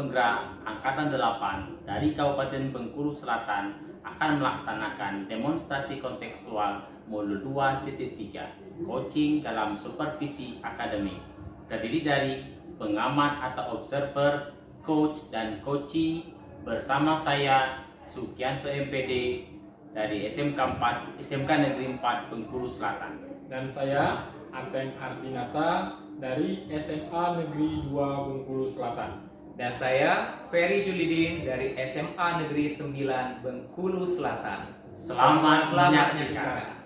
Penggerak Angkatan 8 dari Kabupaten Bengkulu Selatan akan melaksanakan demonstrasi kontekstual modul 2.3 coaching dalam supervisi akademik, terdiri dari pengamat atau observer, coach, dan coachee. Bersama saya Sugianto MPD dari SMK Negeri 4 Bengkulu Selatan. Dan saya Ateng Ardinata dari SMA Negeri 2 Bengkulu Selatan. Dan saya Ferry Julidin dari SMA Negeri 9 Bengkulu Selatan. Selamat menyaksikan.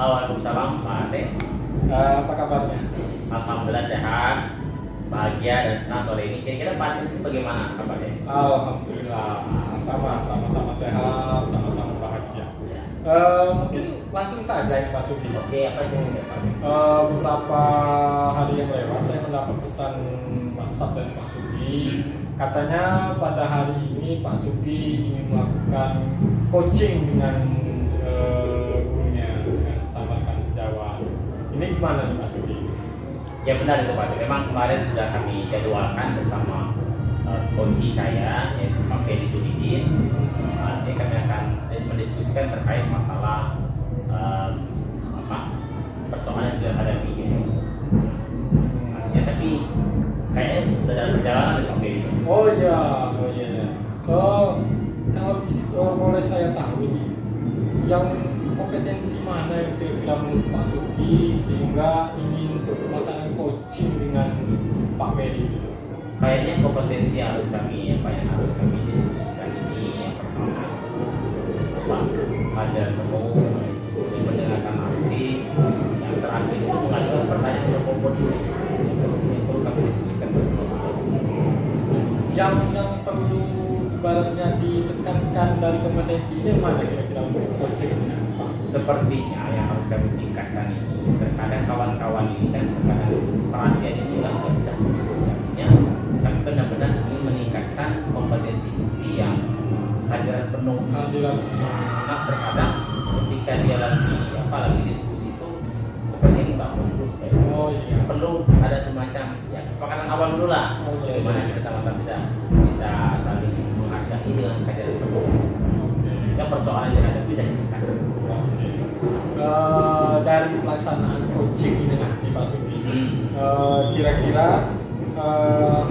Waalaikumsalam Pak Ade. Apa kabarnya? Alhamdulillah sehat, bahagia dan senang sore ini. Kira-kira Pak Ade sendiri bagaimana kabarnya? Alhamdulillah, sama-sama sehat, sama-sama bahagia. Mungkin langsung saja ya Pak Sugi. Oke, apa itu Pak Ade? Beberapa hari yang lewat saya mendapat pesan WhatsApp dari Pak Sugi. Katanya pada hari ini Pak Sugi ingin melakukan coaching dengan gurunya, dengan sesama rekan sejawat. Ini gimana nih Pak Sugi? Ya benar itu Pak Ade. Memang kemarin sudah kami jadwalkan bersama kunci saya yaitu Pak Ferry Julidin. Nanti kami akan mendiskusikan terkait masalah persoalan di akademik gitu. Ya tapi kayaknya sudah dalam perjalanan di Pak Ferry. Oh iya. Kalau bisa boleh saya tahu nih, yang kompetensi mana yang kira-kira menurut Pak Sugi sehingga ingin melaksanakan coaching dengan Pak Ferry gitu? Kayaknya kompetensi yang harus kami diskusikan ini yang pertama hadir penuh, mendengarkan aktif, yang terakhir itu mengajukan pertanyaan berkompetensi yang perlu kami diskusikan bersama. Yang perlu ibaratnya ditekankan dari kompetensi ini mana kira-kira untuk coaching dengan Pak? Sepertinya yang harus kami tingkatkan ini, terkadang kawan-kawan ini kan terkadang perhatian itu nggak bisa artinya kami benar-benar ingin meningkatkan kompetensi inti yang kehadiran penuh. Nah, terkadang ketika dia lagi diskusi itu seperti nggak fokus kayak perlu ada semacam ya kesepakatan awal dulu lah, bagaimana kita sama-sama bisa saling menghargai dengan kehadiran penuh. Yang persoalan yang ada bisa ditingkatkan. Dari pelaksanaan coaching ini nanti Pak Sugi, kira-kira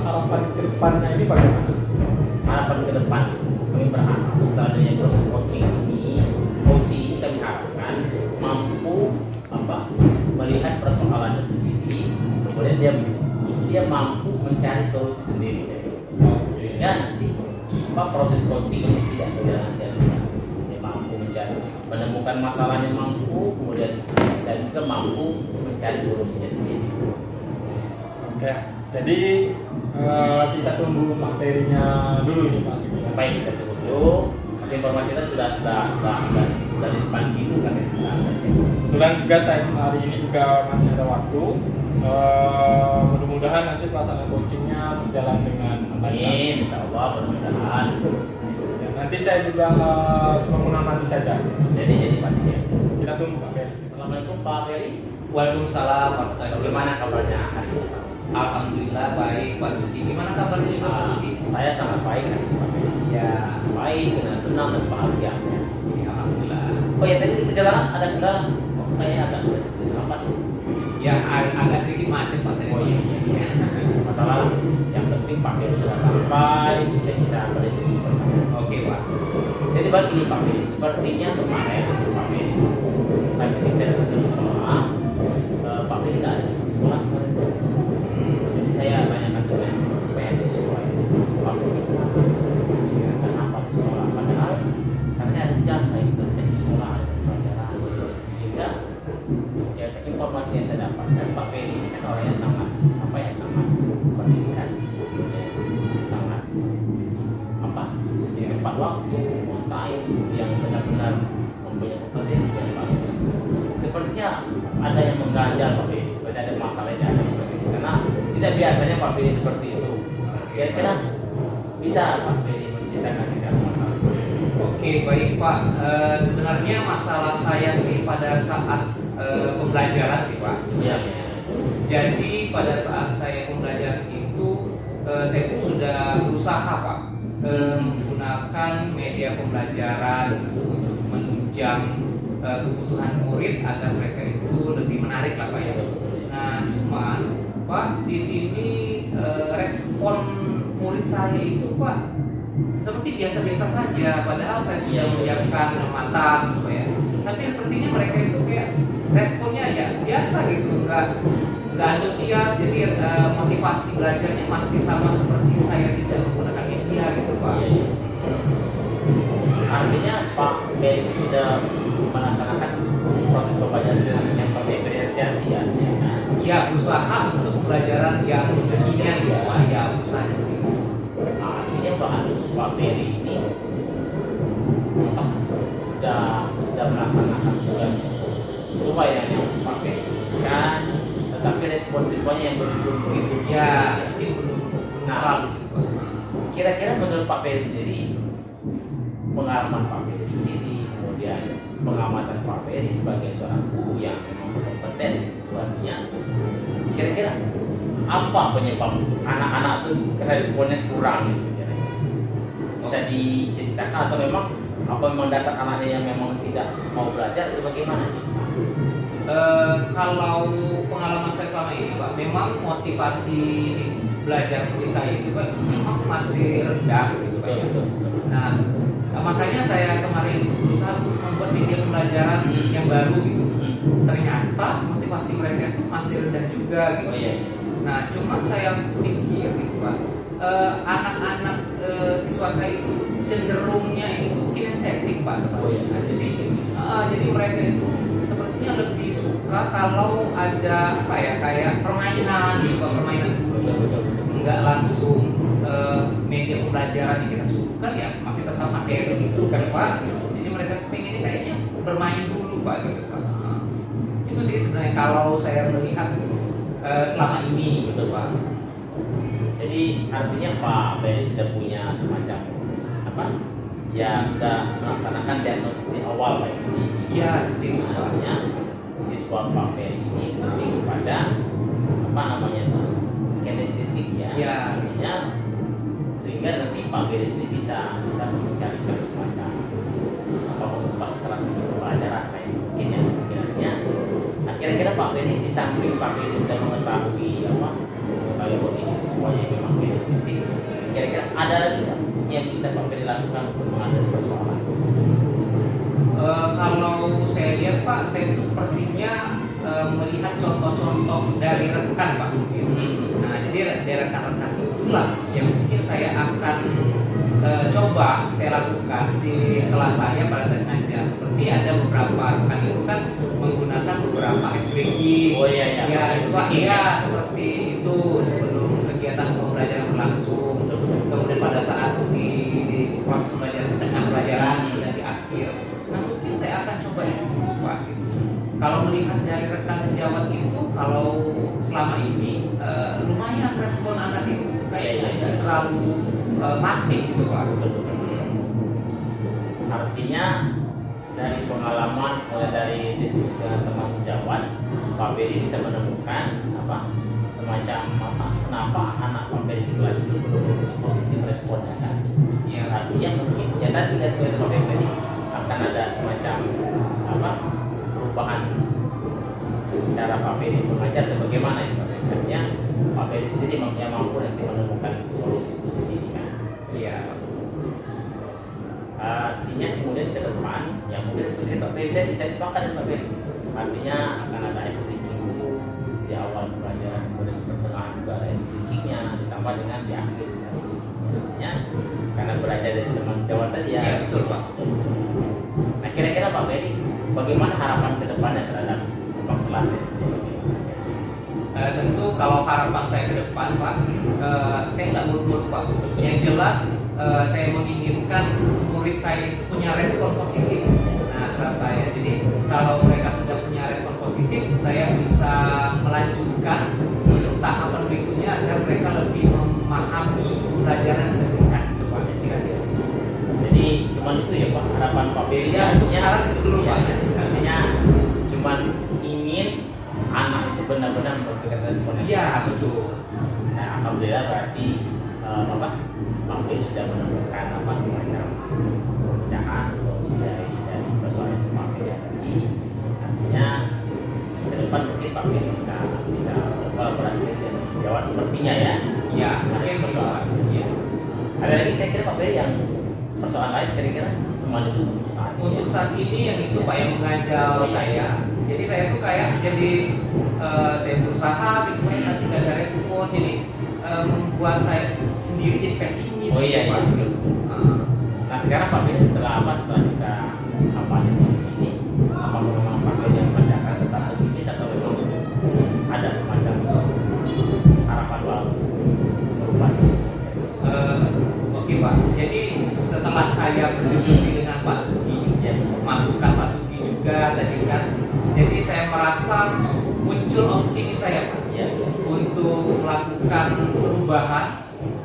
harapan ke depannya ini bagaimana? Harapan ke depan kami berharap setelah adanya proses coaching ini kami harapkan mampu melihat persoalannya sendiri, kemudian dia mampu mencari solusi sendiri, sehingga nanti proses coaching ini tidak berjalan sia-sia. Dia mampu menemukan masalahnya, mampu kemudian dan juga mampu mencari solusinya sendiri. Oke, jadi kita tunggu Pak Ferry-nya dulu nih Pak Sugi. Baik, kita tunggu dulu. Tapi informasi kita sudah di depan pintu kan ya. Kebetulan juga saya hari ini juga masih ada waktu. Mudah-mudahan nanti pelaksanaan coachingnya berjalan dengan lancar. Amin, insya Allah mudah-mudahan. Ya, nanti saya juga cuma mengamati saja. Jadi Pak Ferry. Kita tunggu Pak Ferry. Assalamualaikum Pak Ferry. Waalaikumsalam warahmatullahi wabarakatuh. Bagaimana kabarnya hari ini Pak? Alhamdulillah baik Pak Sugi. Gimana kabarnya juga Pak Sugi? Saya sangat baik hari ini Pak Ferry. Ya, Baik dengan senang dan bahagia. alhamdulillah. Oh ya tadi di perjalanan ada kendala. Kok kayaknya agak sedikit lambat. Ya agak sedikit macet Pak tadi. Oh iya. Masalah yang penting Pak Ferry sudah sampai, kita bisa berdiskusi bersama. Oke Pak. Jadi begini Pak Ferry, sepertinya kemarin Pak Ferry saya ketika datang ke sekolah, Pak Ferry tidak ada di sekolah kemarin. Jadi saya tanyakan dengan PN di sekolah itu, Pak Ferry kenapa di sekolah? Padahal karena ada jam kayak gitu, di sekolah ada pelajaran, sehingga ya informasi yang saya dapatkan Pak Ferry kan orangnya sangat berdedikasi, sangat tepat waktu, on time, yang benar-benar mempunyai kompetensi yang bagus. Sepertinya ada yang mengganjal tidak biasanya Pak Ferry seperti itu. Kira-kira bisa Pak Ferry menceritakan tidak masalah? Oke, baik Pak. Sebenarnya masalah saya sih pada saat pembelajaran sih Pak. Iya. Jadi pada saat saya pembelajaran itu saya itu sudah berusaha Pak menggunakan media pembelajaran untuk menunjang kebutuhan murid agar mereka itu lebih menarik lah Pak ya. Nah cuman Pak di sini respon murid saya itu Pak seperti biasa-biasa saja, padahal saya sudah menyiapkan matang gitu Pak ya. Tapi sepertinya mereka itu kayak responnya ya biasa gitu, nggak antusias, jadi motivasi belajarnya masih sama seperti saya tidak menggunakan media gitu Pak. Artinya Pak Ferry itu sudah melaksanakan proses pembelajaran dengan yang diferensiasi ya? Ya berusaha untuk pembelajaran yang kekinian gitu Pak, ya berusaha. Artinya Pak Ferry ini sudah melaksanakan tugas sesuai dengan yang Pak Ferry kan, tetapi respon siswanya yang belum begitu Ya mungkin belum terlalu gitu. Kira-kira menurut Pak Ferry sendiri, pengalaman Pak Ferry sendiri, kemudian pengamatan Pak Ferry sebagai seorang guru yang memang berkompeten di situ, artinya kira-kira apa penyebab anak-anak tuh responnya kurang gitu, kira-kira? Bisa diceritakan atau memang apa memang dasar anaknya yang memang tidak mau belajar itu bagaimana? Kalau pengalaman saya selama ini Pak, memang motivasi belajar murid saya itu Pak memang masih rendah gitu Pak ya. Nah makanya saya kemarin itu berusaha untuk membuat media pembelajaran yang baru gitu. Ternyata motivasi mereka itu masih rendah juga gitu. Nah cuma saya pikir gitu Pak, anak-anak siswa saya itu cenderungnya itu kinestetik Pak sebenarnya. Jadi mereka itu sepertinya lebih suka kalau ada apa ya, kayak permainan gitu, permainan enggak langsung media pembelajaran yang kita suka ya masih tetap materi itu kan Pak. Jadi mereka pengennya kayaknya bermain dulu Pak gitu Pak. Itu sih sebenarnya kalau saya melihat selama ini gitu Pak. Jadi artinya Pak Ferry sudah punya semacam apa? Ya sudah melaksanakan diagnosis di awal Pak. Iya seperti itu Pak. Artinya siswa Pak Ferry ini lebih kepada apa namanya itu kinestetik ya. Ya. Artinya sehingga nanti Pak Ferry sendiri bisa mencarikan semacam apa mengubah strategi pembelajaran kayak mungkin ya kira-kira. Nah kira-kira Pak Ferry di samping Pak Ferry sudah mengetahui kondisi siswanya yang memang kinestetik, kira-kira ada lagi nggak yang bisa Pak Ferry lakukan untuk mengatasi persoalan? Kalau saya lihat Pak, saya itu sepertinya melihat contoh-contoh dari rekan Pak mungkin. Nah jadi dari rekan-rekan itulah yang mungkin saya akan coba saya lakukan di kelas saya pada saat ngajar. Seperti ada beberapa rekan itu kan menggunakan beberapa SBG. Ya itu Pak, iya seperti itu sebelum kegiatan pembelajaran berlangsung. Kemudian pada saat di proses pembelajaran, tengah pelajaran dan di akhir. Nah mungkin saya akan coba itu Pak. Kalau melihat dari rekan sejawat itu, kalau selama ini lumayan respon anak itu kayaknya tidak terlalu masif gitu Pak. Artinya dari pengalaman mulai dari diskusi dengan teman sejawat, Pak Ferry bisa menemukan apa semacam apa kenapa anak Pak Ferry di kelas itu belum positif responnya kan? Ya. Artinya mungkin ya tadi sesuai dengan Pak Ferry akan ada semacam apa perubahan cara Pak Ferry mengajar dan bagaimana itu artinya Pak Ferry sendiri yang mampu nanti menemukan solusi itu sendiri kan? Iya. Artinya kemudian ke depan ya mungkin seperti Pak Ferry tadi saya sepakat dengan Pak Ferry, artinya akan ada SDQ di awal pelajaran, kemudian di pertengahan juga ada SDQ-nya ditambah dengan di akhir artinya karena belajar dari teman sejawat tadi ya. Iya betul Pak. Nah kira-kira Pak Ferry bagaimana harapan ke depannya terhadap kelasnya sendiri? Tentu kalau harapan saya ke depan Pak, saya nggak muluk-muluk Pak. Yang jelas saya menginginkan murid saya itu punya respon positif. Nah terhadap saya, jadi kalau mereka sudah punya respon positif, saya bisa melanjutkan untuk tahapan berikutnya Beri Ya, untuk sekarang itu dulu, Pak. Artinya cuman ingin anak itu benar-benar memberikan respon yang Iya, positif. betul. Nah, alhamdulillah berarti Pak Beri sudah menemukan semacam pemecahan solusi dari persoalan itu Pak Beri tadi. Artinya ke depan mungkin Pak Beri bisa berkolaborasi dengan sejawat sepertinya ya. Iya, mungkin persoalan. Iya. Ada lagi kira-kira Pak Beri yang persoalan lain kira-kira cuma dulu untuk saat ini? Untuk saat ini yang itu Pak yang mengajal saya. Jadi saya tuh kayak jadi saya berusaha gitu Pak, nanti nggak ada respon, jadi membuat saya sendiri jadi pesimis. Oh iya, gitu, Pak. iya. Nah sekarang Pak Beri setelah kita diskusi ini, apakah memang Pak Beri yang masih akan tetap pesimis atau memang ada semacam harapan baru berupa Oke Pak, jadi setelah saya berdiskusi dengan Pak Sugi, ya, masukan Pak Sugi juga tadi kan, jadi saya merasa muncul optimis saya Pak, ya, ya. untuk melakukan perubahan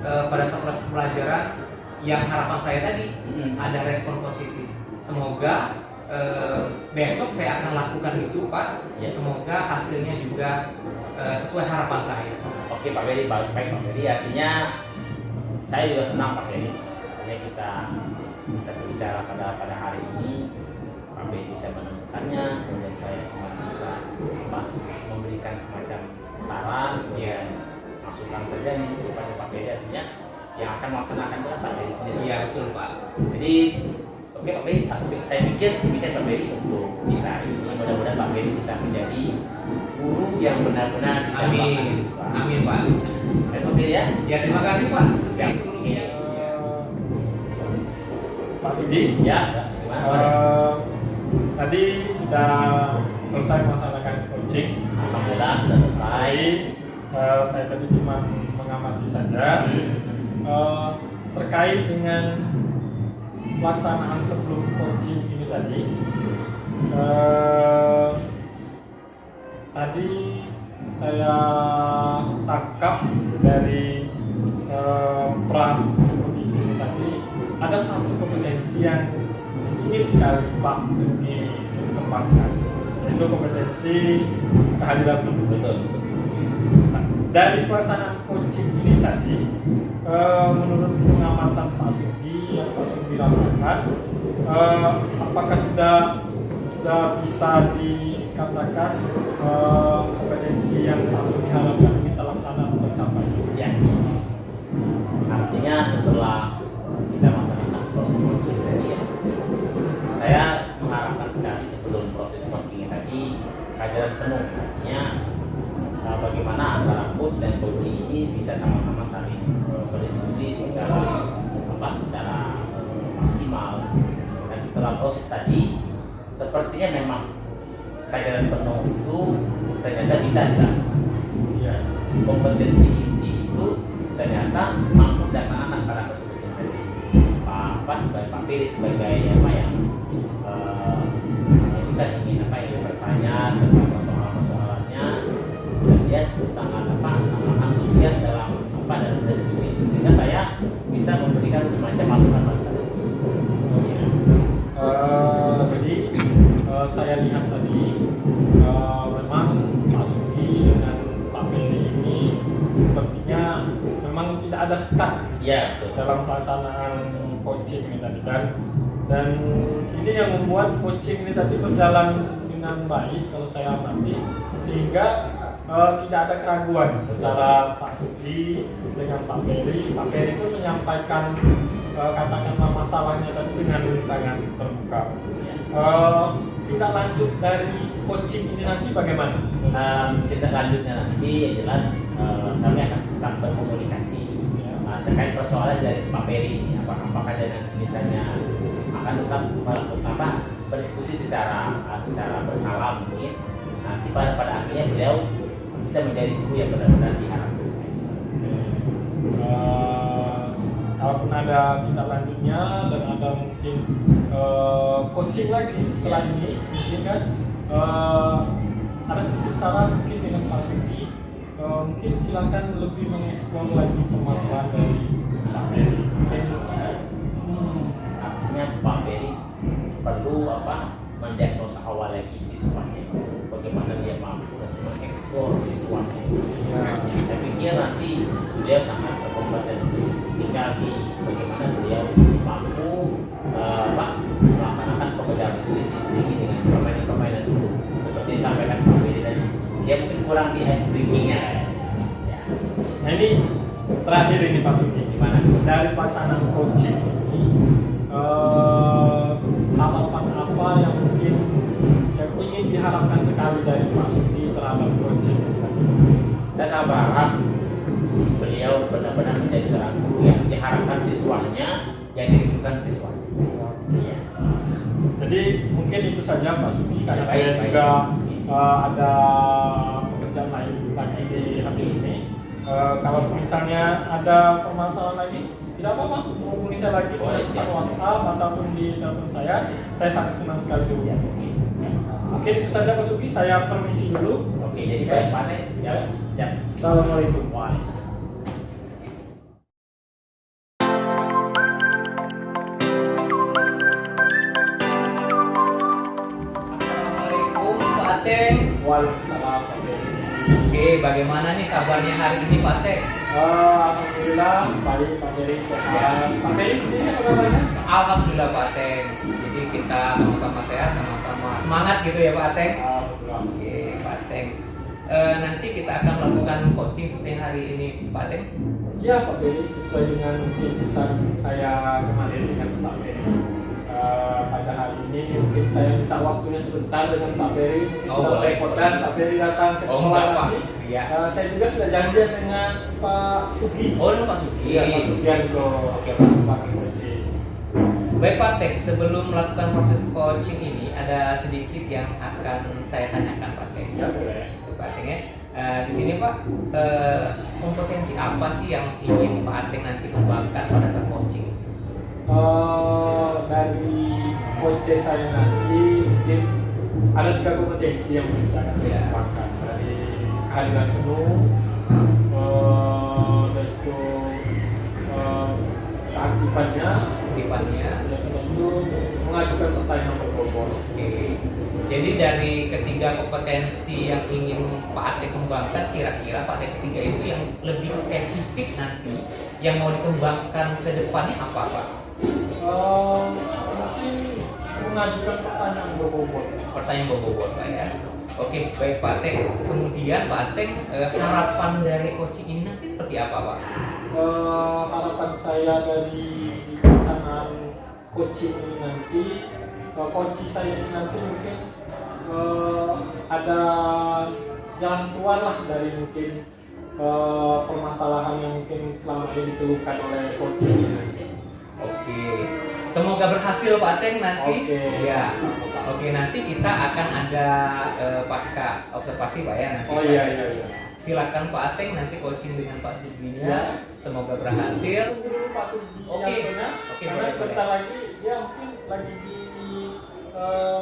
pada saat proses pelajaran yang harapan saya tadi ada respon positif. Semoga besok saya akan lakukan itu Pak. Ya. Semoga hasilnya juga sesuai harapan saya. Oke Pak Beri, baik Pak Beri, artinya saya juga senang Pak Beri. Artinya kita bisa berbicara pada hari ini, Pak Beri bisa menemukannya, kemudian saya cuma bisa memberikan semacam saran, Iya. masukan saja nih supaya Pak Beri artinya yang akan melaksanakan itu Pak Beri sendiri. Iya betul Pak. Jadi oke Pak Beri, saya pikir demikian Pak Beri untuk kita ini. Mudah-mudahan Pak Beri bisa menjadi guru yang benar-benar Amin. didambakan siswa. Amin Pak. Baik Pak Beri ya. Ya terima kasih Pak. Siap. Sebelumnya. Pak Sugi, Ya, gimana Pak? tadi sudah selesai melaksanakan coaching. Alhamdulillah sudah selesai. Saya tadi cuma mengamati saja. Terkait dengan pelaksanaan sebelum coaching ini tadi, tadi saya tangkap dari supervisi ini tadi ada satu kompetensi yang ingin sekali Pak Sugi kembangkan, yaitu kompetensi kehadiran tubuh. Betul. Nah, dari pelaksanaan coaching ini tadi, menurut pengamatan Pak Sugi yang Pak Sugi rasakan, apakah sudah bisa dikatakan kompetensi yang Pak Sugi harapkan kita laksanakan tercapai? Ya. Artinya setelah kita melaksanakan proses coaching tadi ya, saya mengharapkan sekali sebelum proses coaching tadi kehadiran penuh. Artinya bagaimana antara coach dan coaching ini bisa sama-sama saling berdiskusi secara maksimal. Dan setelah proses tadi, sepertinya memang kehadiran penuh itu ternyata bisa dilakukan. Ya. Kompetensi inti itu ternyata mampu dilaksanakan pada proses coaching tadi. Sebagai Pak Beri sebagai yang kita ingin yang bertanya tentang persoalannya, dan dia sangat antusias dalam diskusi itu, sehingga saya bisa memberikan semacam masukan-masukan itu. Jadi saya lihat tadi memang Pak Sugi dengan Pak Beri ini sepertinya memang tidak ada stuck Ya, betul. dalam pelaksanaan coaching ini tadi, dan ini yang membuat coaching ini tadi berjalan dengan baik kalau saya amati, sehingga tidak ada keraguan antara Pak Sugi dengan Pak Beri. Pak Beri itu menyampaikan katakanlah masalahnya tadi dengan sangat terbuka. Tindak lanjut dari coaching ini nanti bagaimana? Tindak lanjutnya nanti yang jelas kami akan tetap berkomunikasi terkait persoalan dari Pak Beri. Apakah dia nanti misalnya akan tetap berdiskusi secara berkala mungkin. Nanti pada akhirnya beliau bisa menjadi guru yang benar-benar diharapkan. Kalaupun ada tindak lanjutnya dan ada mungkin coaching lagi setelah ini, mungkin kan ada sedikit saran mungkin dengan Pak Sugi, mungkin silakan lebih mengeksplor lagi permasalahan dari Pak Beri. Artinya Pak Beri perlu perlu mendiagnosa awal lagi siswanya, bagaimana dia mampu untuk mengeksplor siswanya. Ya. Saya pikir nanti beliau sangat berkompeten, tinggal di bagaimana beliau mampu melaksanakan pekerjaan itu diselingi dengan permainan-permainan dulu, seperti disampaikan Pak Bedi tadi. Dia mungkin kurang di ice breakingnya ya. Nah ini terakhir ini Pak Sugi, Gimana? dari pelaksanaan coaching ini harapan apa yang mungkin yang ingin diharapkan sekali dari Pak Sugi terhadap coaching ini? Saya sangat berharap beliau benar-benar menjadi seorang guru yang diharapkan siswanya, yang dirindukan siswanya. Iya. Jadi mungkin itu saja Pak Sugi, karena Baik, saya baik. juga ada pekerjaan lain lagi di habis ini. Kalau misalnya ada permasalahan lagi, tidak apa-apa, menghubungi saya lagi di Boleh, siap. WhatsApp ataupun di telepon saya sangat senang sekali Siap. dihubungi. Mungkin itu saja Pak Sugi, saya permisi dulu. Oke, jadi baik Pak Nek. Siap. Siap. Assalamualaikum. Waalaikumsalam. Assalamualaikum Pak Ateng. Waalaikumsalam Pak Bedi. Oke, bagaimana nih kabarnya hari ini Pak Ateng? Alhamdulillah baik Pak Bedi, sehat. Pak Bedi sendiri apa kabarnya? Alhamdulillah Pak Ateng. Jadi kita sama-sama sehat, sama-sama semangat gitu ya Pak Ateng. Alhamdulillah. Oke Pak Ateng. Nanti kita akan melakukan coaching seperti hari ini Pak Ateng. Ya Pak Bedi, sesuai dengan mungkin pesan saya kemarin dengan Pak Bedi. Pada hari ini mungkin saya minta waktunya sebentar dengan Pak Beri. Mungkin Oh, sudah boleh. repotan Pak Beri datang ke Oh, sekolah enggak, Pak. nanti. Iya. Saya juga sudah janjian dengan Pak Sugi. Oh, ini Pak Sugi. Iya, Pak Sugianto. Oke, Pak. Pak Coaching. Baik Pak Ateng, sebelum melakukan proses coaching ini ada sedikit yang akan saya tanyakan Pak Ateng. Ya boleh. Pak Ateng ya. Di sini Pak, kompetensi apa sih yang ingin Pak Ateng nanti kembangkan pada saat coaching? Dari coach saya nanti mungkin ada 3 kompetensi yang bisa saya kembangkan, dari kehadiran penuh, dan itu keaktifannya, Tipannya. dan itu mengajukan pertanyaan berbobot. Oke. Jadi dari ketiga kompetensi yang ingin Pak Ateng kembangkan, kira-kira Pak Ateng ketiga itu yang lebih spesifik nanti yang mau dikembangkan ke depannya apa Pak? Mungkin mengajukan pertanyaan berbobot. Pertanyaan bobot Pak ya. Oke, baik Pak Ateng. Kemudian Pak Ateng, harapan dari coaching ini nanti seperti apa Pak? Harapan saya dari pelaksanaan coaching ini nanti, coach saya ini nanti mungkin ada jalan keluar lah dari mungkin permasalahan yang mungkin selama ini dikeluhkan oleh coaching ini nanti. Oke. Semoga berhasil Pak Ateng nanti. Oke. Ya. Oke, nanti kita akan ada pasca observasi Pak ya nanti. Oh Pak. iya. Silakan Pak Ateng nanti coaching dengan Pak Suginya. Ya. Semoga berhasil. Tunggu dulu Pak Sugi. Oke. Oke. Karena Boleh, sebentar lagi dia mungkin lagi di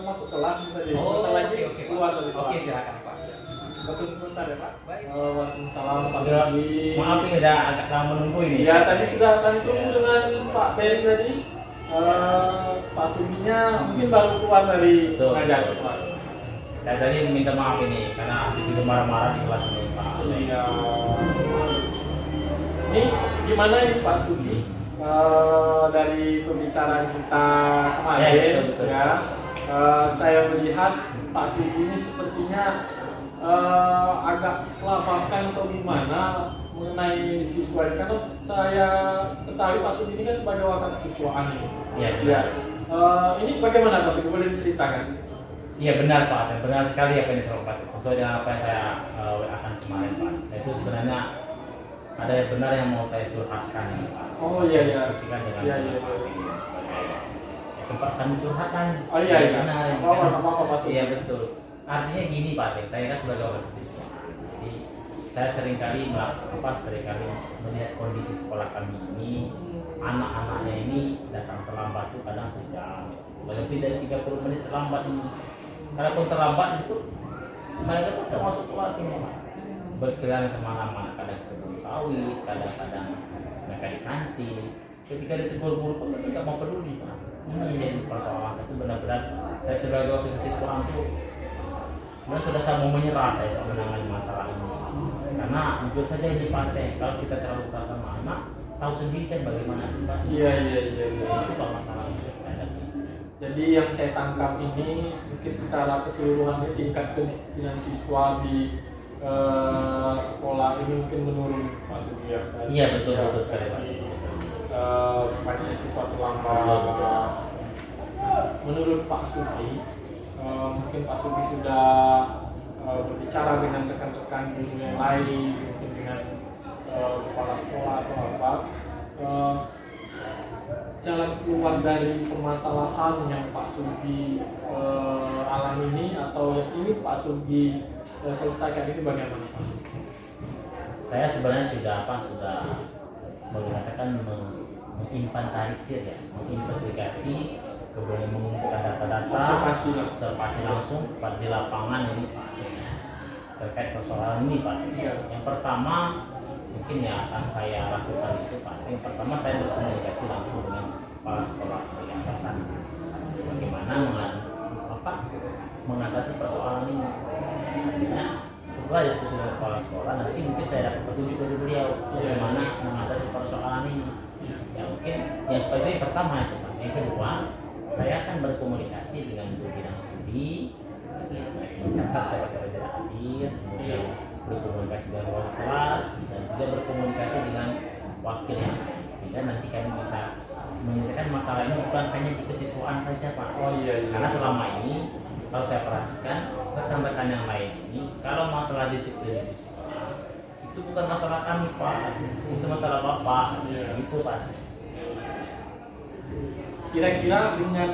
masuk kelas saja. Oh, Sebentar lagi oke, keluar Pak. dari kelas. Oke, silakan Pak. Betul sebentar ya Pak. Baik. Waalaikumsalam Pak Sudah, Sugi. maaf ini udah agak lama menunggu ini. Iya tadi sudah kami tunggu dengan Pak Ferry tadi. Pak Suginya mungkin baru keluar dari Betul. ngajar kelas. Saya tadi minta maaf ini karena habis itu marah-marah di kelas ini Pak. Iya. Ini gimana ini Pak Sugi? Dari pembicaraan kita kemarin Ya, betul. ya, saya melihat Pak Sugi ini sepertinya agak kelabakan atau gimana mengenai siswa ini, karena saya ketahui Pak Sugi ini kan sebagai wakil siswaan ini. Iya. Ya. Ini bagaimana Pak Sugi, boleh diceritakan? Iya benar Pak, dan benar sekali apa yang disampaikan sesuai dengan apa yang saya WA-kan kemarin Pak. Saya itu sebenarnya ada yang benar yang mau saya curhatkan ini Pak. Oh, Saya iya, iya. diskusikan dengan Iya, Pak iya. ini sebagai tempat kami curhat kan. Oh iya, iya. Benar, yang Apa-apa, Pak Sugi. Iya betul. Artinya gini Pak, saya kan sebagai wakil siswa. Jadi saya seringkali melihat kondisi sekolah kami ini, anak-anaknya ini datang terlambat tuh kadang sejam, lebih dari 30 menit terlambat ini. Kalaupun terlambat itu mereka tuh termasuk kelas ini Pak. Berkeliaran kemana-mana, kadang ke kebun sawit, kadang-kadang mereka di kantin. ketika ditegur guru pun mereka nggak mau peduli Pak. Ini jadi persoalan saya itu benar-benar saya sebagai wakil siswa itu sebenarnya sudah saya mau menyerah saya Pak menangani masalah ini. Karena jujur saja ini Pak, kalau kita terlalu keras sama anak, tahu sendiri kan bagaimana itu Pak. Iya. Itu Pak masalahnya. Jadi yang saya tangkap ini mungkin secara keseluruhan tingkat kedisiplinan siswa di sekolah ini mungkin menurun Pak Sugi ya. Iya betul sekali Pak. Banyak siswa terlambat. Menurut Pak Sugi, mungkin Pak Sugi sudah berbicara dengan rekan-rekan guru yang lain, mungkin dengan kepala sekolah atau apa. Jalan keluar dari permasalahan yang Pak Sugi alami ini atau yang ini Pak Sugi selesaikan ini bagaimana Pak Sugi? Saya sebenarnya sudah mengatakan menginventarisir ya, menginvestigasi, kemudian mengumpulkan data-data, observasi langsung di lapangan ini Pak terkait persoalan ini Pak. Yang pertama mungkin yang akan saya lakukan itu Pak. Yang pertama saya berkomunikasi langsung dengan kepala sekolah sebagai atasan. Bagaimana mengatasi persoalan ini. Artinya setelah diskusi dengan kepala sekolah nanti mungkin saya dapat petunjuk dari beliau bagaimana mengatasi persoalan ini. Ya mungkin yang pertama itu Pak. Yang kedua saya akan berkomunikasi dengan guru bidang studi, mencatat siapa saja tidak hadir, kemudian berkomunikasi dengan wali kelas dan juga berkomunikasi dengan wakil yang lain sehingga nanti kami bisa menyelesaikan masalah ini bukan hanya di kesiswaan saja Pak. Karena selama ini kalau saya perhatikan rekan-rekan yang lain ini kalau masalah disiplin siswa itu bukan masalah kami Pak, itu masalah Bapak. Itu Pak. Kira-kira dengan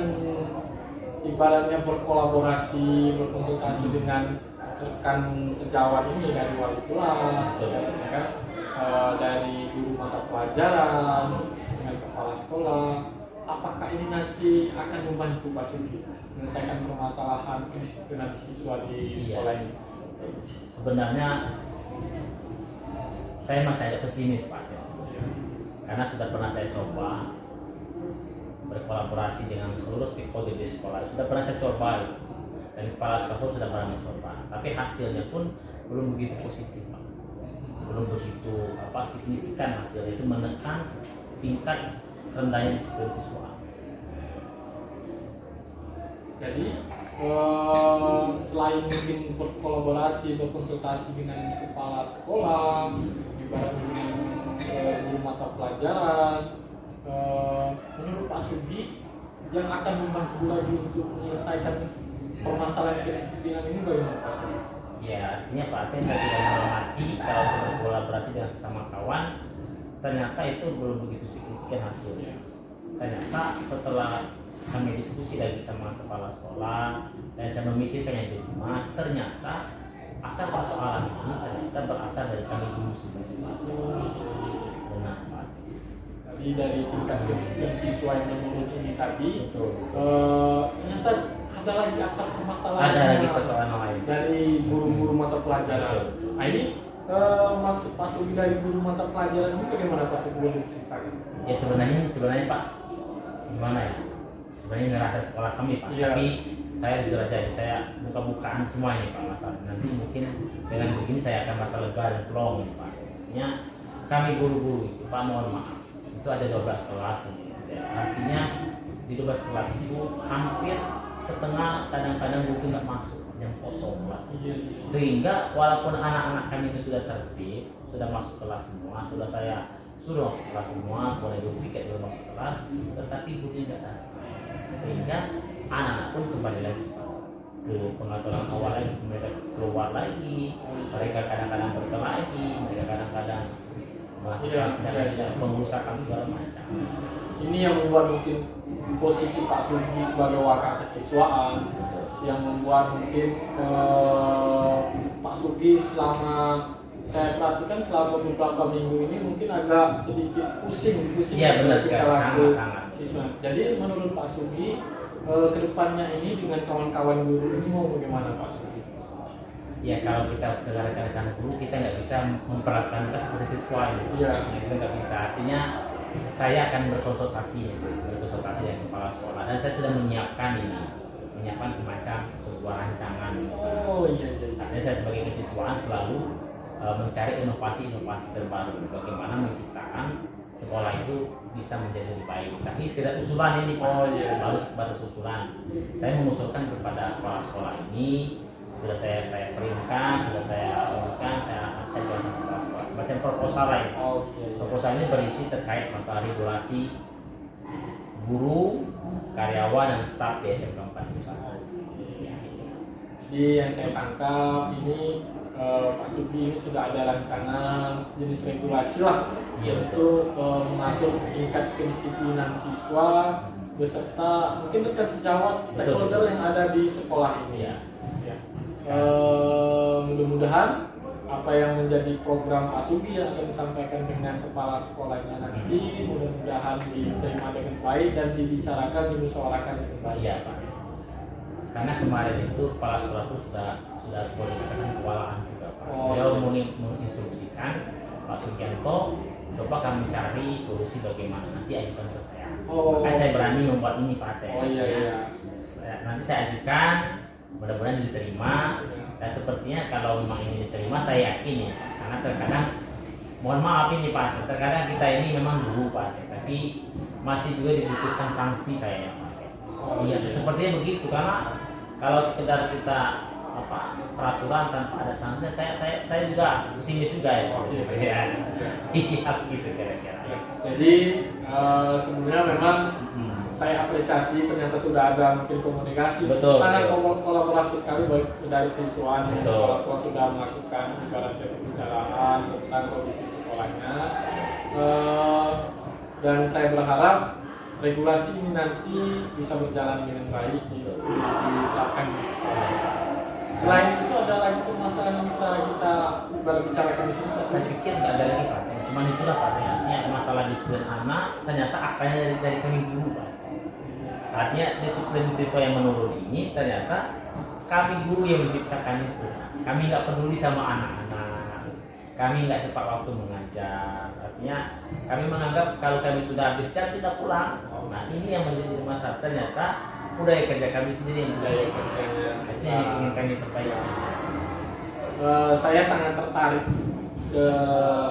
ibaratnya berkolaborasi, berkonsultasi dengan rekan sejawat ini dari wali kelas, kan, dari guru mata pelajaran, dengan kepala sekolah, apakah ini nanti akan membantu Pak Sugi menyelesaikan permasalahan kedisiplinan siswa di sekolah ini? Sebenarnya saya masih ada pesimis Pak, karena sudah pernah saya coba berkolaborasi dengan seluruh stakeholder di sekolah, sudah pernah saya coba dan kepala sekolah pun sudah pernah mencoba, tapi hasilnya pun belum begitu positif Pak. Belum begitu signifikan hasilnya, itu menekan tingkat rendahnya disiplin siswa. Jadi selain mungkin berkolaborasi, berkonsultasi dengan kepala sekolah, ibaratnya dengan guru mata pelajaran, menurut Pak Sugi yang akan membantu lagi untuk menyelesaikan permasalahan kedisiplinan ini bagaimana Pak Sugi? Ya artinya Pak Aten saya sudah mengamati kalau berkolaborasi dengan sesama kawan ternyata itu belum begitu signifikan hasilnya. Ternyata setelah kami diskusi lagi sama kepala sekolah dan saya memikirkannya di rumah, ternyata akar persoalan ini ternyata berasal dari kami dulu sendiri. Benar Pak. Jadi dari tingkat kedisiplinan siswa yang menurun ini tadi, ternyata ada lagi akar permasalahan. Ada lagi persoalan lain dari guru-guru mata pelajaran. Nah ini maksud Pak Sugi dari guru mata pelajaran ini bagaimana Pak Sugi boleh ceritakan? Ya sebenarnya Pak, gimana ya? Sebenarnya ngerasa sekolah kami Pak, tapi saya jujur aja, saya buka-bukaan semua ini Pak masalah. Nanti mungkin dengan begini saya akan merasa lega dan plong ini Pak. Artinya kami guru-guru itu Pak, mohon maaf, itu ada 12 kelas ya. Artinya di 12 kelas itu hampir setengah, kadang-kadang guru nggak masuk, yang kosong kelas. Sehingga walaupun anak-anak kami itu sudah tertib, sudah masuk kelas semua, sudah saya suruh masuk kelas semua, boleh dulu tiket dulu masuk kelas, tetapi gurunya nggak datang. Sehingga anak-anak pun kembali lagi ke pengaturan awal lagi, mereka keluar lagi, mereka kadang-kadang berkelahi, mereka kadang-kadang melakukan pengurusakan segala macam. Ini yang membuat mungkin posisi Pak Sugi sebagai wakil kesiswaan, yang membuat mungkin Pak Sugi selama saya perhatikan selama beberapa minggu ini mungkin agak sedikit pusing. Iya benar sekali, sangat. Siswa. Jadi menurut Pak Sugi kedepannya ini dengan kawan-kawan guru ini mau bagaimana Pak Sugi? Ya kalau kita dengan rekan-rekan guru kita nggak bisa memperlakukan seperti siswa ini. Iya. Nah, itu nggak bisa. Artinya saya akan berkonsultasi dengan kepala sekolah, dan saya sudah menyiapkan semacam sebuah rancangan. Oh iya. Artinya saya sebagai kesiswaan selalu mencari inovasi-inovasi terbaru, bagaimana menciptakan sekolah itu bisa menjadi lebih baik. Tapi sekedar usulan ini Pak, baru usulan. Saya mengusulkan kepada kepala sekolah ini, sudah saya printkan, sudah saya lakukan, saya jelaskan kepada kepala sekolah semacam proposal lain. Proposal ini berisi terkait masalah regulasi guru, karyawan, dan staf di SMK 4 Pusat. Jadi yang saya tangkap ini Pak Sugi ini sudah ada rancangan jenis regulasi lah untuk mengatur tingkat kedisiplinan siswa beserta mungkin rekan sejawat stakeholder yang ada di sekolah ini. Mudah-mudahan apa yang menjadi program Pak Sugi yang akan disampaikan dengan kepala sekolahnya nanti mudah-mudahan diterima dengan baik dan dibicarakan, dimusyawarahkan dengan baik. Iya Pak. Karena kemarin itu kepala sekolah itu sudah boleh dikatakan kewalahan juga Pak. Beliau menginstruksikan Pak Sugianto, coba kami cari solusi bagaimana, nanti ajukan ke saya. Maka saya berani membuat ini Pak Teh. Nanti saya ajukan, mudah-mudahan diterima. Dan sepertinya kalau memang ini diterima, saya yakin ya, karena terkadang, mohon maaf ini Pak, terkadang kita ini memang guru Pak, tapi masih juga dibutuhkan sanksi kayaknya Pak. Iya, sepertinya begitu, karena kalau sekedar kita peraturan tanpa ada sanksi, saya juga pesimis juga ya. Iya, gitu kira-kira. Jadi sebenarnya memang saya apresiasi ternyata sudah ada mungkin komunikasi, sangat kolaborasi sekali baik dari siswa dan kepala sekolah sudah melakukan ibaratnya pembicaraan tentang kondisi sekolahnya, dan saya berharap regulasi ini nanti bisa berjalan dengan baik diterapkan di sekolah. Selain itu ada lagi permasalahan yang bisa kita bicarakan di sini? Saya pikir nggak ada lagi Pak, cuman itulah Pak, artinya masalah disiplin anak ternyata akalnya dari kami guru Pak. Artinya disiplin siswa yang menurun ini ternyata kami guru yang menciptakan itu. Kami nggak peduli sama anak-anak, kami nggak tepat waktu mengajar. Artinya kami menganggap kalau kami sudah habis jam sudah pulang. Nah ini yang menjadi masalah, ternyata budaya kerja kami sendiri yang ingin kami perbaiki. Saya sangat tertarik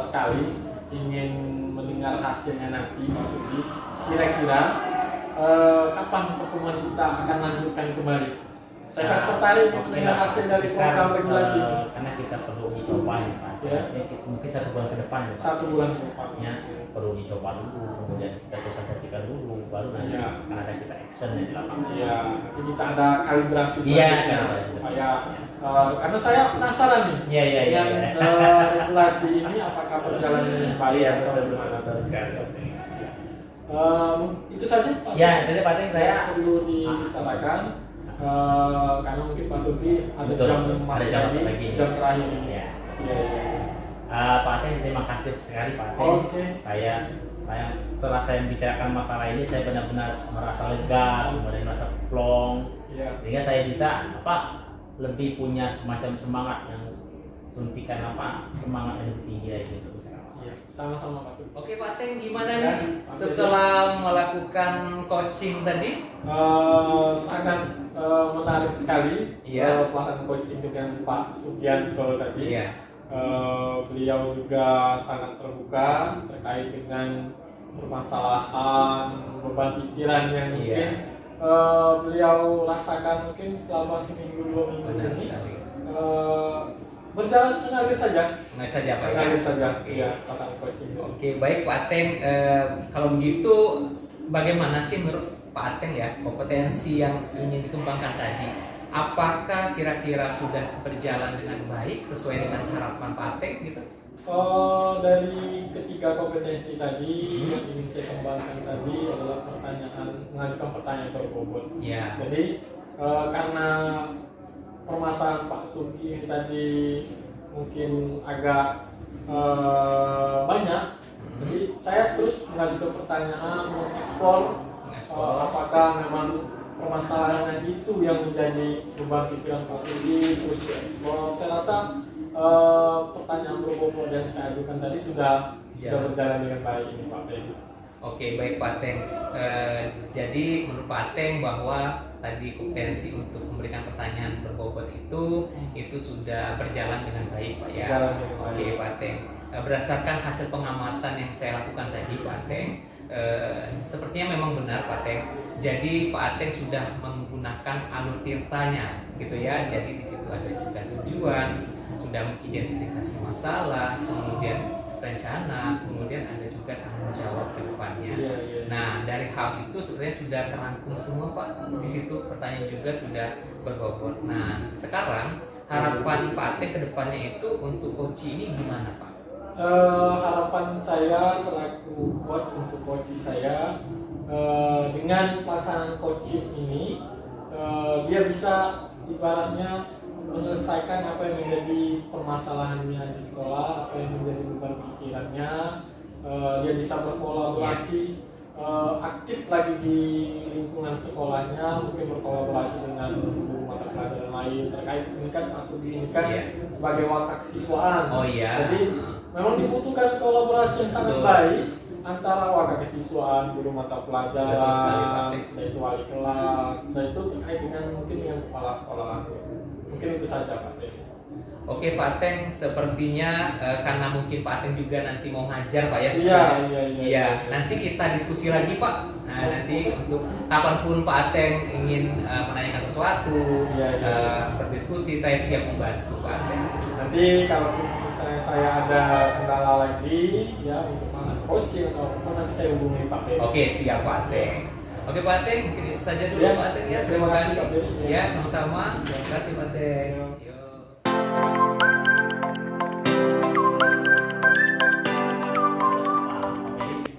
sekali ingin mendengar hasilnya nanti Pak Sugi. Kira-kira kapan pertemuan kita akan lanjutkan kembali? Saya sangat tertarik mendengar hasil dari program regulasi. Karena kita perlu dicoba ya Pak. Mungkin 1 bulan ke depan ya Pak. 1 bulan ke depan. Perlu dicoba dulu, kemudian kita sosialisasikan dulu, baru nanti akan ada kita action di lapangan. Iya, nanti kita ada kalibrasi selanjutnya supaya karena saya penasaran nih. Iya. Regulasi ini apakah berjalan dengan baik atau bagaimana? Itu saja Pak. Ya, jadi Pak Teng saya perlu dibicarakan karena mungkin Pak Sugi ada jam terakhir ini. Iya. Pak Teng, terima kasih sekali Pak Teng. Saya setelah saya membicarakan masalah ini, saya benar-benar merasa lega, kemudian merasa plong, sehingga saya bisa lebih punya semacam semangat yang suntikan semangat yang lebih tinggi dari itu. Sama-sama Pak Sugi. Oke Pak Teng, gimana nih setelah melakukan coaching tadi? Sangat menarik sekali pelatihan coaching dengan Pak Sugianto tadi. Beliau juga sangat terbuka terkait dengan permasalahan beban pikiran yang mungkin beliau rasakan mungkin selama seminggu 2 minggu ini. Berjalan mengalir saja Pak. Mengalir saja. Pelatihan coaching. Oke, baik Pak Teng. Kalau begitu, bagaimana sih menurut Pak Teng ya kompetensi yang ingin dikembangkan tadi? Apakah kira-kira sudah berjalan dengan baik sesuai dengan harapan Pak Teng gitu? Dari ketiga kompetensi tadi yang ingin saya kembangkan tadi adalah mengajukan pertanyaan berbobot. Jadi karena permasalahan Pak Sugi tadi mungkin agak banyak, jadi saya terus mengajukan pertanyaan, mengeksplor apakah memang permasalahan itu yang menjadi beban pikiran Pak Sugi, terus dieksplor. Saya rasa pertanyaan berbobot yang saya ajukan tadi sudah berjalan dengan baik ini Pak Ben. Oke, baik Pak Ateng. Jadi menurut Pak Ateng bahwa tadi kompetensi untuk memberikan pertanyaan berbobot itu sudah berjalan dengan baik Pak ya. Berjalan dengan baik. Oke Pak Ateng. Berdasarkan hasil pengamatan yang saya lakukan tadi Pak Ateng, sepertinya memang benar Pak Ateng. Jadi Pak Ateng sudah menggunakan alur tirtanya gitu ya. Jadi di situ ada juga tujuan, sudah mengidentifikasi masalah, kemudian rencana, kemudian ada juga tanggung jawab ke depannya. Iya, iya. Nah, dari hal itu sebenarnya sudah terangkum semua Pak. Di situ pertanyaan juga sudah berbobot. Nah, sekarang harapan Pak Ateng ke depannya itu untuk Koci ini gimana Pak? Harapan saya selaku coach untuk Koci saya, dengan pasangan coaching ini, dia bisa ibaratnya menyelesaikan apa yang menjadi permasalahannya di sekolah, apa yang menjadi beban pikirannya. Dia bisa berkolaborasi, aktif lagi di lingkungan sekolahnya, mungkin berkolaborasi dengan guru mata pelajaran lain terkait ini kan Pak Sudi ini kan sebagai wakak kesiswaan. Oh iya. Jadi memang dibutuhkan kolaborasi yang sangat Betul. baik antara wakak kesiswaan, guru mata Betul sekali, Pak pelajaran, Teng. sudah itu wali kelas, dan itu terkait dengan mungkin dengan kepala sekolah langsung. Mungkin itu saja Pak Teng. Oke Pak Ateng, sepertinya karena mungkin Pak Ateng juga nanti mau ngajar Pak ya. Iya. Nanti kita diskusi lagi Pak. Nah, nanti untuk kapanpun Pak Ateng ingin menanyakan sesuatu, Iya. berdiskusi, saya siap membantu Pak Ateng. Nanti kalau misalnya saya ada kendala lagi ya untuk coaching atau apa nanti saya hubungi Pak Peri. Oke, siap Pak Ateng. Oke Pak Ateng, mungkin itu saja dulu Ya, Pak Ateng ya. terima kasih, Pak Peri. Ya, sama-sama. Terima kasih Pak Ateng. Ya. Yo.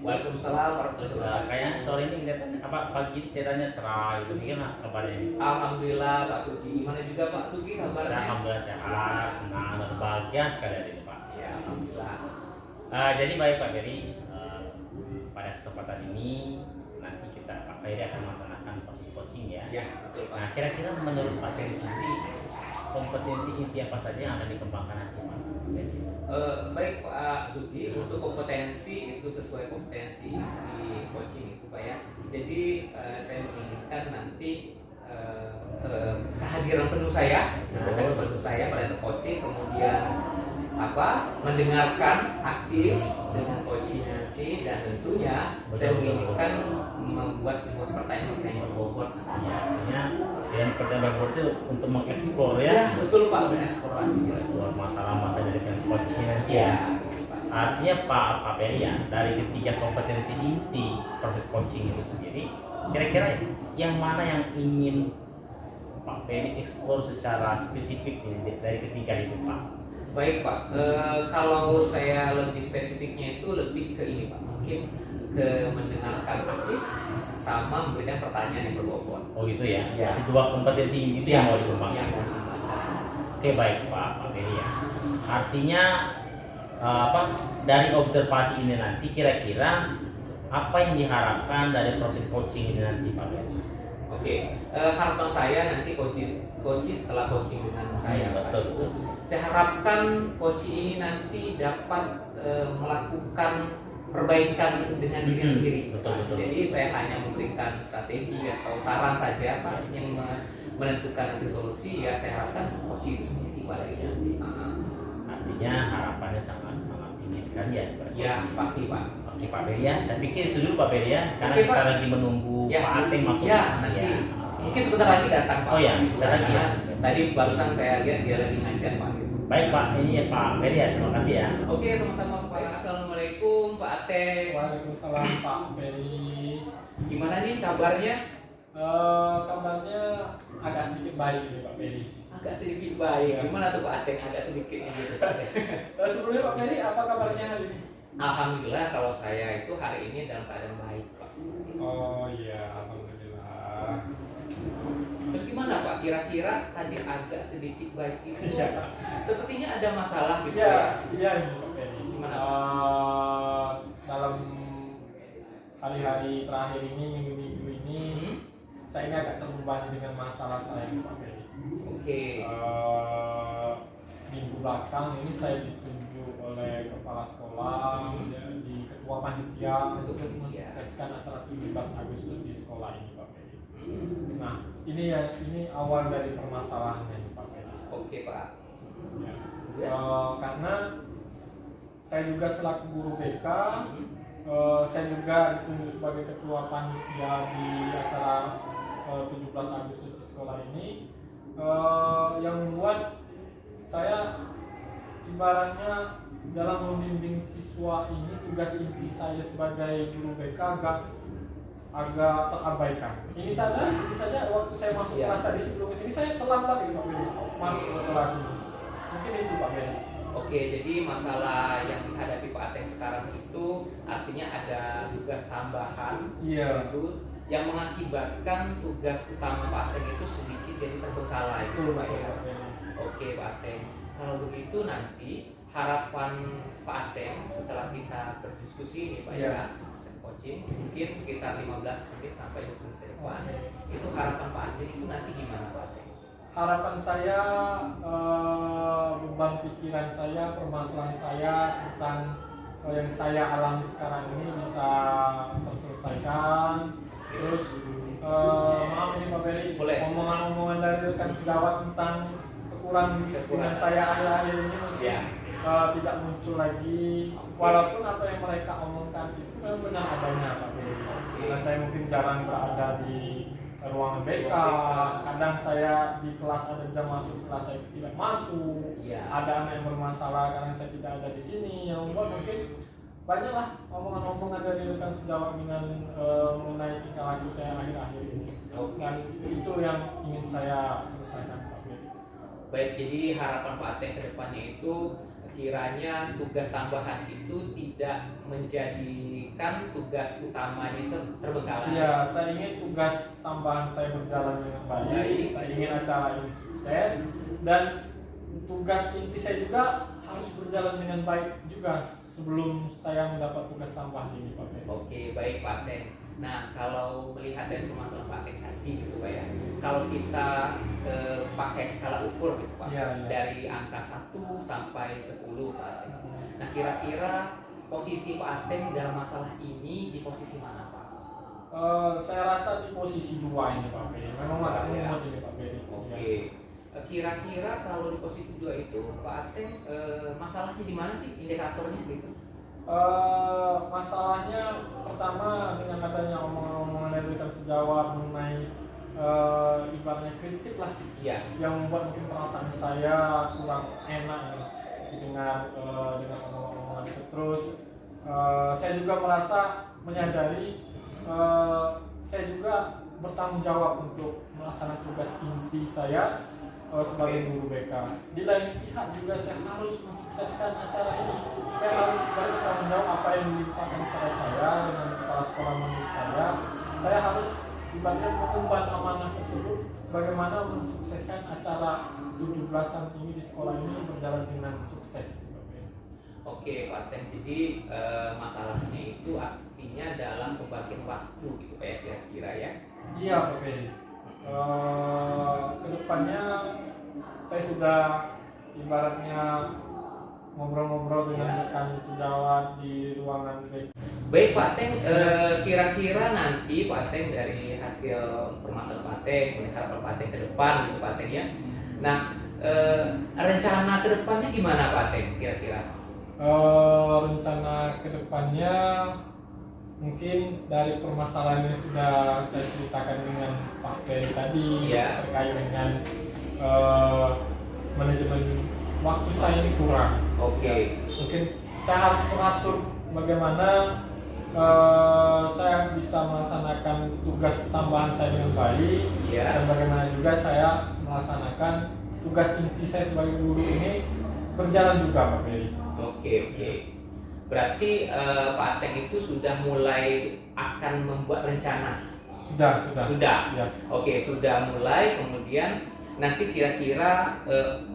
Waalaikumsalam warahmatullahi wabarakatuh. Kayaknya sore ini kelihatannya apa pagi kelihatannya cerah gitu. Gimana kabarnya ini? Alhamdulillah Pak Sugi. Gimana juga Pak Sugi Saya kabarnya? alhamdulillah sehat, senang dan bahagia sekali hari ini Pak. Ya, alhamdulillah. Jadi baik Pak Ferry, pada kesempatan ini nanti Pak Ferry akan melaksanakan proses coaching ya. Ya, betul Pak. Nah kira-kira menurut Pak Ferry sendiri kompetensi inti apa saja yang akan dikembangkan nanti Pak? Baik Pak Sugi, untuk kompetensi itu sesuai kompetensi di coaching itu Pak ya. Jadi saya menginginkan nanti kehadiran penuh saya, pada saat coaching, kemudian mendengarkan aktif dengan coaching nanti, dan tentunya saya menginginkan membuat sebuah pertanyaan-pertanyaan yang berbobot. Ya, artinya yang pertama itu untuk mengeksplor ya. Betul Pak, bereksplorasi. Buat masalah-masalah dari coaching nanti ya. Artinya Pak Ferry ya, dari ketiga kompetensi inti proses coaching itu sendiri, kira-kira yang mana yang ingin Pak Ferry eksplor secara spesifik dari ketiga itu Pak? Baik Pak, kalau saya lebih spesifiknya itu lebih ke ini Pak, mungkin ke mendengarkan aktif sama memberikan pertanyaan yang berbobot. Oh gitu ya? Ya. Berarti dua kompetensi itu yang mau dikembangkan. Ya. Oke baik Pak Ferry ya. Artinya dari observasi ini nanti kira-kira apa yang diharapkan dari proses coaching ini nanti Pak Ferry? Oke, harapan saya nanti coaching setelah coaching dengan saya Pak, Betul. saya harapkan coaching ini nanti dapat melakukan perbaikan dengan diri sendiri. Betul. Jadi saya hanya memberikan strategi atau saran saja Pak yang menentukan nanti solusi, ya saya harapkan coaching itu sendiri Pak ya. Artinya harapannya sangat tinggi sekali ya. Ya pasti Pak. Oke Pak Ferry ya, saya pikir itu dulu Pak Ferry ya, karena Oke, kita Pak. lagi menunggu Ya, Pak Ateng masuk. Ya nanti mungkin sebentar lagi datang Pak. Oh ya, sebentar lagi ya. Tadi barusan saya lihat dia lagi ngajar Pak. Baik Pak, ini ya Pak Ferry ya, terima kasih ya. Oke, sama-sama Pak. Assalamualaikum Pak Ateng. Waalaikumsalam Pak Peri. Gimana nih kabarnya? Kabarnya agak sedikit baik nih Pak Peri. Agak sedikit baik. Gimana tuh Pak Ateng? Agak sedikit gitu. Sebelumnya Pak Peri, apa kabarnya hari ini? Alhamdulillah kalau saya itu hari ini dalam keadaan baik Pak. Oh iya, alhamdulillah. Terus gimana Pak? Kira-kira tadi agak sedikit baik itu Iya. sepertinya ada masalah gitu Iya ini Pak Peri. Gimana, Dalam hari-hari terakhir ini, minggu-minggu ini, saya ini agak terbebani dengan masalah saya Pak Peri. Oke. Minggu belakang ini saya ditunjuk oleh kepala sekolah, di ketua ketua panitia Untuk untuk panitia. mensukseskan acara 17 Agustus di sekolah ini Pak Ferry. Nah, ini awal dari permasalahannya nih, Pak Ferry. Oke Pak. Ya. Ya. Karena saya juga selaku guru BK, saya juga ditunjuk sebagai ketua panitia di acara 17 Agustus di sekolah ini, yang membuat saya ibaratnya dalam membimbing siswa ini, tugas inti saya sebagai guru BK agak terabaikan. Ini saja waktu saya masuk Ya. kelas tadi sebelum sini saya terlambat gitu Pak Beni masuk ke kelas ini. Mungkin itu Pak Beni. Oke, jadi masalah yang dihadapi Pak Ateng sekarang itu artinya ada tugas tambahan Iya. itu yang mengakibatkan tugas utama Pak Ateng itu sedikit jadi terbengkalai. Betul Pak Pak ya. Beni. Oke Pak Ateng, kalau begitu nanti harapan Pak Ateng setelah kita berdiskusi nih Pak Iya. ya, coaching mungkin sekitar 15 menit sampai 20 menit ke depan. Oke. Itu harapan Pak Ateng itu nanti gimana Pak Ateng? Harapan saya, beban pikiran saya, permasalahan saya tentang yang saya alami sekarang ini bisa terselesaikan. Terus maaf ini Pak Ferry, Boleh. omongan-omongan dari rekan sejawat tentang kekurangan disiplinan saya akhir-akhir ini mungkin Ya. tidak muncul lagi. Oke. Walaupun apa yang mereka omongkan itu memang benar adanya Pak Ferry. Oke. Karena saya mungkin jarang berada di ruangan BK, kadang saya di kelas ada jam masuk, di kelas saya tidak masuk. Iya. Ada anak yang bermasalah karena saya tidak ada di sini, yang membuat mungkin banyaklah omongan-omongan dari rekan sejawat dengan mengenai tingkah laku saya akhir-akhir ini. Oke. Dan itu yang ingin saya selesaikan Pak Ferry. Baik, jadi harapan Pak Ateng ke depannya itu kiranya tugas tambahan itu tidak menjadikan tugas utamanya itu terbengkalai. Iya, saya ingin tugas tambahan saya berjalan dengan baik. Baik. Saya ingin acara ini sukses, dan tugas inti saya juga harus berjalan dengan baik juga sebelum saya mendapat tugas tambahan ini Pak Ferry. Oke, baik Pak Ateng. Nah, kalau melihat dari permasalahan Pak Ateng tadi gitu Pak ya, kalau kita pakai skala ukur gitu Pak, Iya, iya. dari angka 1 sampai 10 Pak Ateng. Nah, kira-kira posisi Pak Ateng dalam masalah ini di posisi mana Pak? Saya rasa di posisi 2 ini Pak Ferry. Memang agak Ya. mumet ini Pak Ferry. Oke. Kira-kira kalau di posisi 2 itu Pak Ateng masalahnya di mana sih indikatornya gitu? Masalahnya pertama dengan adanya omongan-omongan dari rekan sejawat mengenai ibaratnya kritik lah, Iya. yang membuat mungkin perasaan saya kurang enak ya, dengan omongan-omongan itu. Terus saya juga merasa menyadari saya juga bertanggung jawab untuk melaksanakan tugas inti saya sebagai guru BK. Di lain pihak juga saya harus mensukseskan acara ini. Saya harus bertanggung jawab apa yang dilimpahkan kepada saya dengan kepala sekolah menurut saya. Saya harus ibaratnya mengemban amanah tersebut, bagaimana mensukseskan acara 17-an ini di sekolah ini berjalan dengan sukses. Oke Pak Ateng, jadi masalahnya itu artinya dalam pembagian waktu gitu Pak ya, kira-kira ya? Iya Pak Ferry. Kedepannya saya sudah ibaratnya ngobrol-ngobrol dengan rekan sejawat di ruangan BK. Baik Pak Ateng, kira-kira nanti Pak Ateng dari hasil permasalahan Pak Ateng, harapan Pak Ateng ke depan gitu Pak Ateng ya. Nah, rencana ke depannya gimana Pak Ateng kira-kira? Rencana kedepannya mungkin dari permasalahan yang sudah saya ceritakan dengan Pak Ferry tadi, Iya. terkait dengan manajemen waktu saya ini kurang. Oke. Mungkin saya harus mengatur bagaimana saya bisa melaksanakan tugas tambahan saya dengan baik, Iya. dan bagaimana juga saya melaksanakan tugas inti saya sebagai guru ini berjalan juga Pak Ferry. Oke. Berarti Pak Ateng itu sudah mulai akan membuat rencana. Sudah. Ya. Oke, sudah mulai. Kemudian nanti kira-kira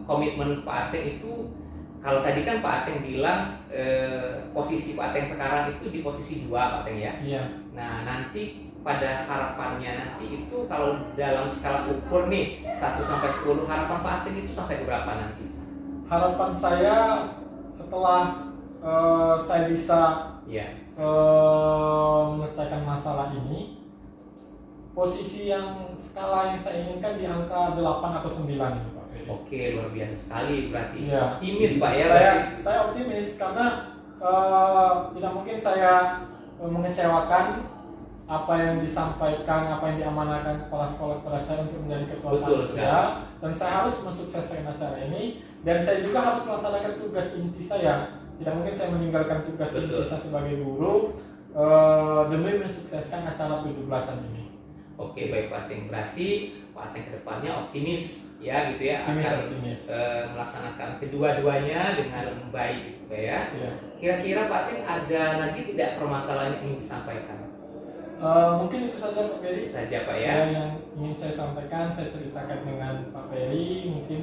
komitmen Pak Ateng itu, kalau tadi kan Pak Ateng bilang posisi Pak Ateng sekarang itu di posisi 2 Pak Ateng ya. Iya. Nah, nanti pada harapannya nanti itu kalau dalam skala ukur nih 1 sampai 10, harapan Pak Ateng itu sampai berapa nanti? Harapan saya setelah saya bisa Iya. menyelesaikan masalah ini, posisi yang skala yang saya inginkan di angka 8 atau 9 ini Pak Ferry. Oke, luar biasa sekali berarti. Iya. Optimis Pak ya berarti. Saya optimis karena tidak mungkin saya mengecewakan apa yang disampaikan, apa yang diamanahkan kepala sekolah kepada saya untuk menjadi ketua Betul panitia, dan saya harus mensukseskan acara ini, dan saya juga harus melaksanakan tugas inti saya. Tidak mungkin saya meninggalkan tugas Betul. inti saya sebagai guru demi mensukseskan acara 17-an ini. Oke, baik Pak Teng. Berarti Pak Teng kedepannya optimis ya gitu ya, Optimis. melaksanakan kedua-duanya dengan baik gitu ya. Ya. Kira-kira Pak Teng ada lagi tidak permasalahan yang ingin disampaikan? Mungkin itu saja Pak Ferry. Itu saja Pak ya. Yang ingin saya sampaikan, saya ceritakan dengan Pak Ferry. Mungkin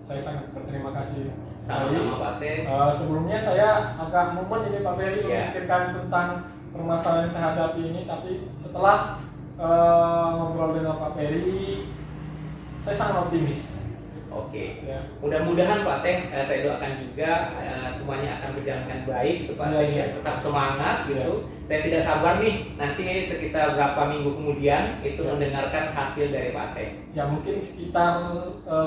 saya sangat berterima kasih sekali. Sama-sama Pak Teng. Sebelumnya saya agak mumet ini Pak Ferry Ya. memikirkan tentang permasalahan yang saya hadapi ini, tapi setelah ngobrol dengan Pak Ferry, saya sangat optimis. Oke. Ya. Mudah-mudahan Pak Teng, saya doakan juga semuanya akan berjalan dengan baik gitu Pak Ya, Teng ya. ya. Tetap semangat gitu. Saya tidak sabar nih nanti sekitar berapa minggu kemudian itu Ya. mendengarkan hasil dari Pak Teng. Ya mungkin sekitar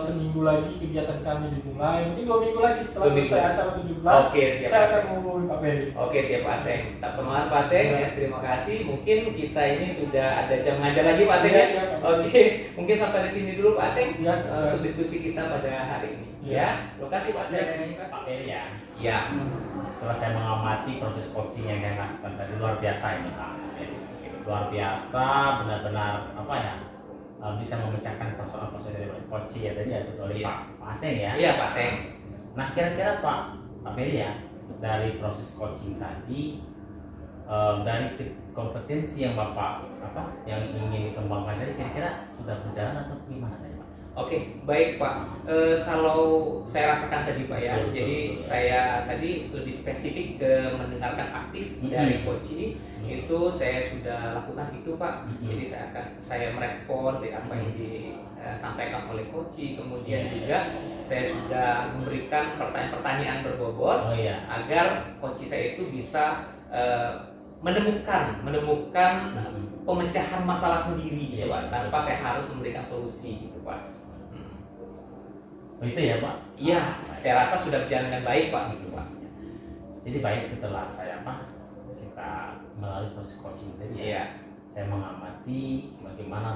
seminggu lagi kegiatan kami dimulai, mungkin 2 minggu lagi setelah 2 minggu. selesai acara 17. Oke, siap. Saya akan menghubungi Pak Ferry. Oke, siap Pak Teng. Tetap semangat Pak Teng Ya. ya. Terima kasih. Mungkin kita ini sudah ada jam ngajar lagi Pak Teng Ya, ya. ya, Pak. Oke, mungkin sampai di sini dulu Pak Teng Ya, untuk diskusi kita pada hari ini. Ya. Ya, terima kasih Pak Teng. Pak Ferry ya. Ya. Setelah saya mengamati proses coaching yang saya lakukan tadi, luar biasa ini Pak. Luar biasa, benar-benar apa ya, bisa memecahkan persoalan-persoalan dari coaching ya tadi oleh Iya. Pak Ateng ya. Iya Pak Teng. Nah kira-kira Pak Ferry ya, dari proses coaching tadi, dari kompetensi yang Bapak yang ingin dikembangkan tadi, kira-kira sudah berjalan atau gimana tadi Pak? Oke, baik Pak. Kalau saya rasakan tadi Pak ya, Betul, jadi betul. saya tadi lebih spesifik ke mendengarkan aktif dari coaching itu saya sudah lakukan itu Pak. Jadi saya merespon dari apa yang disampaikan oleh coaching, kemudian Iya. juga saya sudah memberikan pertanyaan-pertanyaan berbobot Oh iya. agar coaching saya itu bisa menemukan pemecahan masalah sendiri gitu Pak, tanpa saya harus memberikan solusi gitu Pak. Oh, itu ya Pak? Iya, saya rasa sudah berjalan dengan baik Pak gitu Pak. Jadi baik setelah kita melalui proses coaching tadi ya, Iya. saya mengamati bagaimana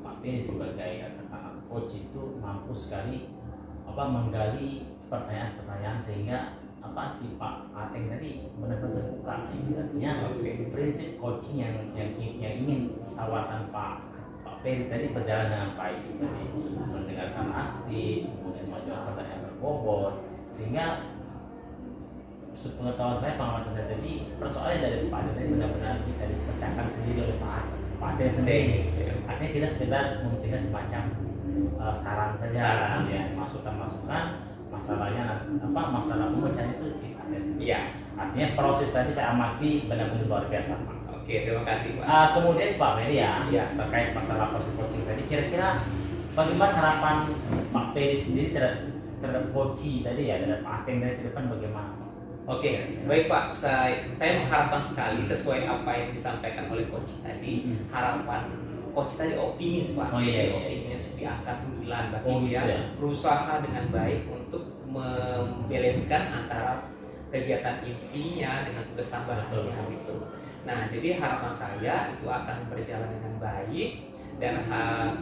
Pak Ferry sebagai katakan coach itu mampu sekali menggali pertanyaan-pertanyaan sehingga si Pak Ateng tadi benar-benar terbuka. Ini artinya Oke. prinsip coaching yang ingin tawarkan Pak Ferry tadi berjalan dengan baik. Tadi mendengarkan aktif, kemudian menjawab pertanyaan berbobot, sehingga sepengetahuan saya, pengalaman saya tadi, persoalan dari Pak Ateng tadi benar-benar bisa dipecahkan sendiri oleh Pak Ateng sendiri. Artinya kita sekedar memberikan semacam saran saja, Saran. ya, masukan-masukan. Masalah pemecahan itu di Pak Ateng sendiri. Iya. Artinya proses tadi saya amati benar-benar luar biasa Pak. Oke, terima kasih Pak. Kemudian Pak Ferry ya, Iya. terkait masalah proses coaching tadi, kira-kira bagaimana harapan Pak Ferry sendiri terhadap coaching tadi ya, terhadap Pak Ateng dari ke depan bagaimana? Oke, baik Pak. Saya mengharapkan sekali sesuai apa yang disampaikan oleh coach tadi. Harapan coach tadi optimis Pak. Oh, iya, iya. Optimis di angka 9. Berarti Oh, dia gitu ya. berusaha dengan baik untuk membalanskan antara kegiatan intinya dengan tugas tambahannya gitu. Nah, jadi harapan saya itu akan berjalan dengan baik dan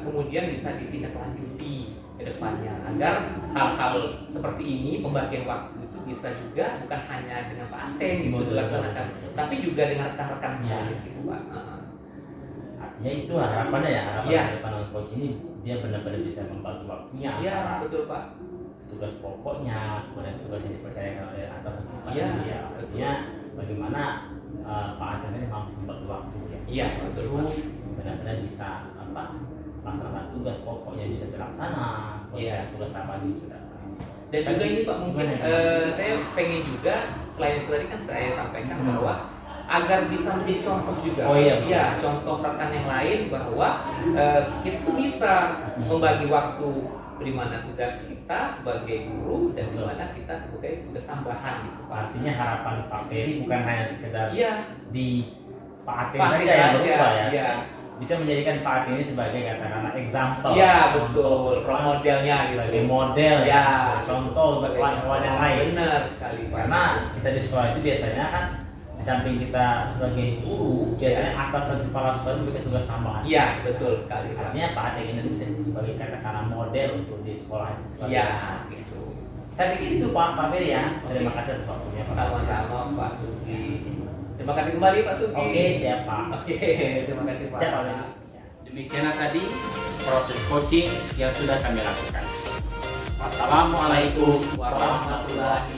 kemudian bisa ditindaklanjuti ke depannya agar hal-hal seperti ini, pembagian waktu itu bisa juga bukan hanya dengan Pak Ateng gitu Betul, dilaksanakan, betul. tapi juga dengan rekan-rekan Ya. gitu Pak. Artinya itu harapannya ya, harapan Iya. ke depan coach ini dia benar-benar bisa membagi waktunya Iya, antara betul Pak. tugas pokoknya, kemudian tugas yang dipercayakan oleh atasan Iya, ya. Artinya bagaimana Pak Ateng ini mampu membagi waktu ya. Iya, betul Pak. Benar-benar bisa melaksanakan tugas pokoknya bisa terlaksana, Iya. tugas tambahan bisa terlaksana. Dan juga ini Pak mungkin Gimana? saya pengen juga selain itu tadi kan saya sampaikan bahwa agar bisa menjadi contoh juga. Oh, iya, betul. Ya, contoh rekan yang lain bahwa kita tuh bisa membagi waktu di mana tugas kita sebagai guru dan di mana kita sebagai tugas tambahan gitu Pak. Artinya harapan Pak Ferry bukan hanya sekedar Iya, di Pak Atin Pak saja Atin yang saja, berubah ya. iya. Bisa menjadikan Pak Atin ini sebagai katakanlah example. Iya contoh, betul, role modelnya gitu. sebagai model Ya, contoh untuk kawan-kawan yang lain. Benar sekali Pak. Karena kita di sekolah itu biasanya kan di samping kita sebagai guru, biasanya atasan kepala sekolah memberikan tugas tambahan. Iya betul sekali Pak. Artinya Pak Atin ini bisa sebagai katakanlah model untuk di sekolah. Iya gitu. Saya pikir itu Pak Ferry ya. Terima Oke. kasih atas waktunya Pak. Sama-sama Pak Sugi. Terima kasih kembali Pak Sugi. Oke, siap Pak. Oke, terima kasih Pak. Siap Pak. Demikianlah tadi proses coaching yang sudah kami lakukan. Wassalamualaikum warahmatullahi